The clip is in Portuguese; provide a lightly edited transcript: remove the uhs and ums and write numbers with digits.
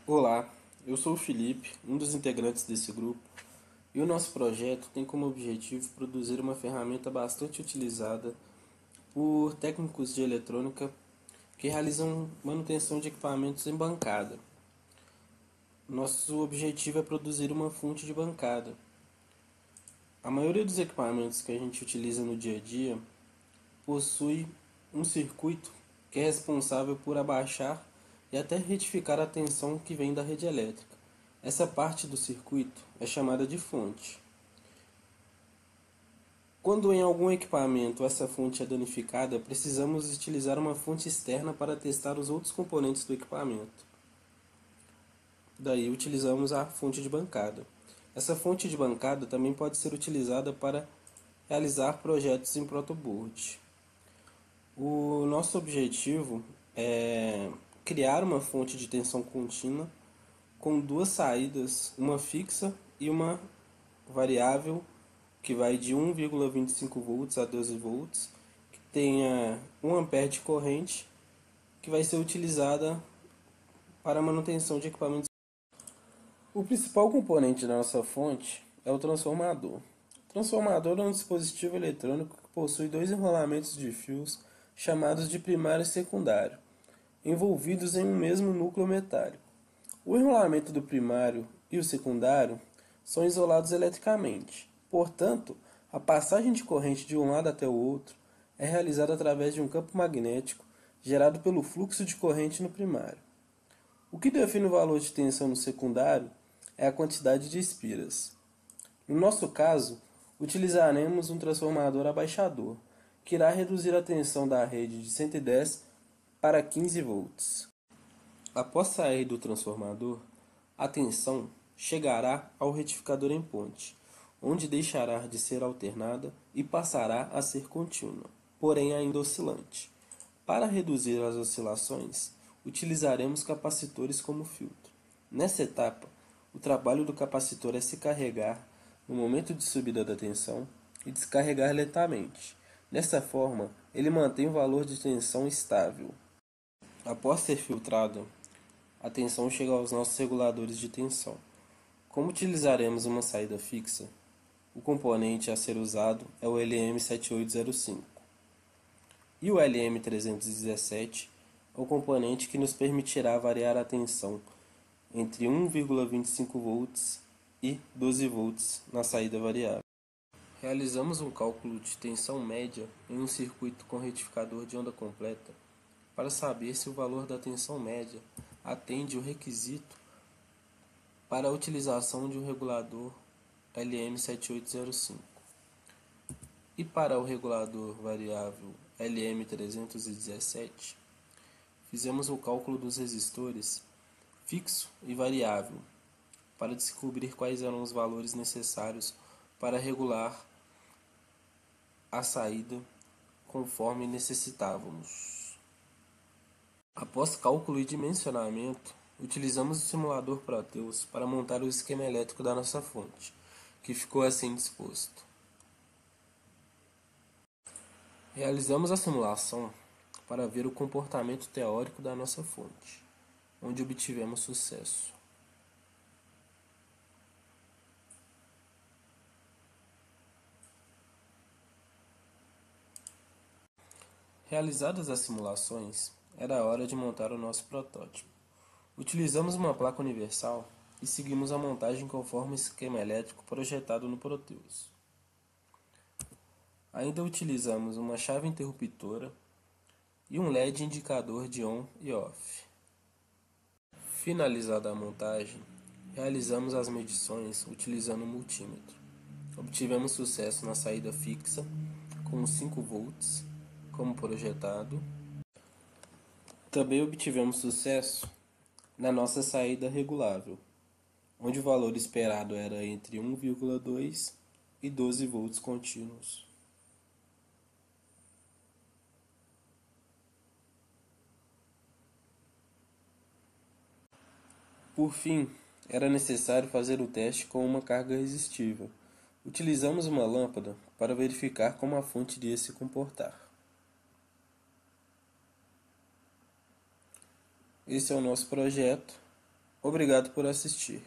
Olá, eu sou o Felipe, um dos integrantes desse grupo, e o nosso projeto tem como objetivo produzir uma ferramenta bastante utilizada por técnicos de eletrônica que realizam manutenção de equipamentos em bancada. Nosso objetivo é produzir uma fonte de bancada. A maioria dos equipamentos que a gente utiliza no dia a dia possui um circuito que é responsável por abaixar e até retificar a tensão que vem da rede elétrica. Essa parte do circuito é chamada de fonte. Quando em algum equipamento essa fonte é danificada, precisamos utilizar uma fonte externa para testar os outros componentes do equipamento. Daí utilizamos a fonte de bancada. Essa fonte de bancada também pode ser utilizada para realizar projetos em protoboard. O nosso objetivo é criar uma fonte de tensão contínua com duas saídas, uma fixa e uma variável que vai de 1,25 volts a 12 volts, que tenha 1 ampere de corrente, que vai ser utilizada para a manutenção de equipamentos. O principal componente da nossa fonte é o transformador. O transformador é um dispositivo eletrônico que possui dois enrolamentos de fios chamados de primário e secundário, envolvidos em um mesmo núcleo metálico. O enrolamento do primário e o secundário são isolados eletricamente. Portanto, a passagem de corrente de um lado até o outro é realizada através de um campo magnético gerado pelo fluxo de corrente no primário. O que define o valor de tensão no secundário é a quantidade de espiras. No nosso caso, utilizaremos um transformador abaixador, que irá reduzir a tensão da rede de 110 para 15 volts. Após sair do transformador, a tensão chegará ao retificador em ponte, onde deixará de ser alternada e passará a ser contínua, porém ainda oscilante. Para reduzir as oscilações, utilizaremos capacitores como filtro. Nessa etapa, o trabalho do capacitor é se carregar no momento de subida da tensão e descarregar lentamente. Dessa forma, ele mantém o valor de tensão estável. Após ser filtrado, a tensão chega aos nossos reguladores de tensão. Como utilizaremos uma saída fixa, o componente a ser usado é o LM7805. E o LM317 é o componente que nos permitirá variar a tensão entre 1,25 volts e 12 volts na saída variável. Realizamos um cálculo de tensão média em um circuito com retificador de onda completa para saber se o valor da tensão média atende o requisito para a utilização de um regulador LM7805. E para o regulador variável LM317, fizemos o cálculo dos resistores fixo e variável para descobrir quais eram os valores necessários para regular a saída conforme necessitávamos. Após cálculo e dimensionamento, utilizamos o simulador Proteus para montar o esquema elétrico da nossa fonte, que ficou assim disposto. Realizamos a simulação para ver o comportamento teórico da nossa fonte, onde obtivemos sucesso. Realizadas as simulações, era a hora de montar o nosso protótipo. Utilizamos uma placa universal e seguimos a montagem conforme o esquema elétrico projetado no Proteus. Ainda utilizamos uma chave interruptora e um LED indicador de on e off. Finalizada a montagem, realizamos as medições utilizando o multímetro. Obtivemos sucesso na saída fixa com 5 volts, como projetado. Também obtivemos sucesso na nossa saída regulável, onde o valor esperado era entre 1,2 e 12 volts contínuos. Por fim, era necessário fazer o teste com uma carga resistível. Utilizamos uma lâmpada para verificar como a fonte iria se comportar. Esse é o nosso projeto. Obrigado por assistir.